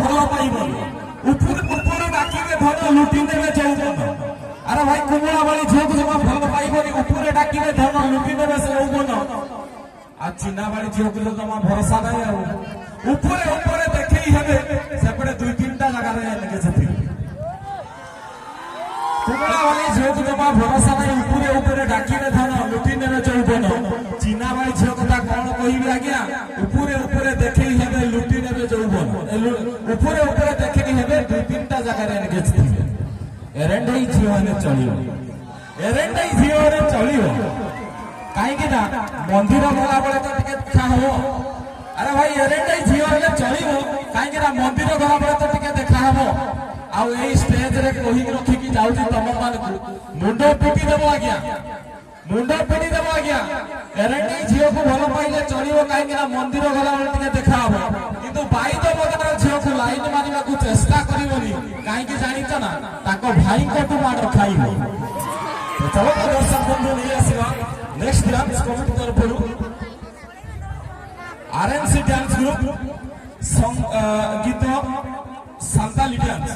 ଭଲ ପାଇବନି ଉପରୁ ଡାକିବେ ଧନ ଲୁଟି ନେବେ ଯୌବନ। ଆରେ ଭାଇ କୁମଳା ଭଳି ଝିଅକୁ ଜମା ଭଲ ପାଇବନି ଉପରେ ଡାକିବେ ଧନ ଲୁଟି ନେବେ ସେ ଯୌବନ। ଆଉ ଚିହ୍ନା ବାଳି ଝିଅକୁ ତ ଜମା ଭରସା ନାହିଁ। ଆଉ ଉପରେ ଦେଖେଇ ହେବେ ସେପଟେ 2-3ଟା ଜାଗାରେ ସେଠି କୁମଳା ଭଳି ଝିଅକୁ ଜମା ଭରସା ନାହିଁ ଉପରେ ଡାକିବେ ଧନ ଲୁଟି ନେବେ ଯୌବନ। ଚିହ୍ନା ବାଳି ଝିଅ କଥା କଣ କହିବି ଆଜ୍ଞା ଉପରେ ଦେଖେଇ ହେବେ ଲୁଟି ନେବେ ଯୌବନ। ଉପରେ ଦେଖେଇ ହେବେ 2-3ଟା ଜାଗାରେ ଏନଗେଜ ଥିବେ। ଏରେଣ୍ଡେଇ ଝିଅ ହେଲେ ଚଳିବ ଏରେଣ୍ଡେଇ ଝିଅ ହେଲେ ଚଳିବ କାହିଁକି ନା ମନ୍ଦିର ଗଲାବେଳେ ତ ଟିକେ ଦେଖା ହବ। ଆରେ ଭାଇ ଏରେଣ୍ଡେଇ ଝିଅ ହେଲେ ଚଳିବ କାହିଁକି ନା ମନ୍ଦିର ଗଲାବେଳେ ତ ଟିକେ ଦେଖା ହବ। ଆଉ ଏଇ ଷ୍ଟେଜରେ କହିକି ରଖିକି ଯାଉଛି ତମ ମାନଙ୍କୁ ମୁଣ୍ଡ ପିଟି ଦେବ ଆଜ୍ଞା ମୁଣ୍ଡ ପିଟି ଦେବ ଆଜ୍ଞା। ଏରେଣ୍ଡେଇ ଝିଅକୁ ଭଲ ପାଇଲେ ଚଳିବ କାହିଁକି ନା ମନ୍ଦିର ଗଲାବେଳେ ଟିକେ ଦେଖା ହବ। କିନ୍ତୁ ବାଇଦ ବଦର ଝିଅକୁ ଲାଇନ ମାରିବାକୁ ଚେଷ୍ଟା କରିବନି କାହିଁକି ଜାଣିଛ ନା ତାଙ୍କ ଭାଇଙ୍କଠୁ ମାଡ଼ ଖାଇବ। ଚଳ ଦର୍ଶକ ବନ୍ଧୁ ନେଇ ଆସିବା ନେକ୍ସଟ ଡ୍ୟାନ୍ସ କମିଟି ତରଫରୁ ଆରଏନସି ଡ୍ୟାନ୍ସ ଗ୍ରୁପ ଗୀତ ସାନ୍ତାଲି ଡ୍ୟାନ୍ସ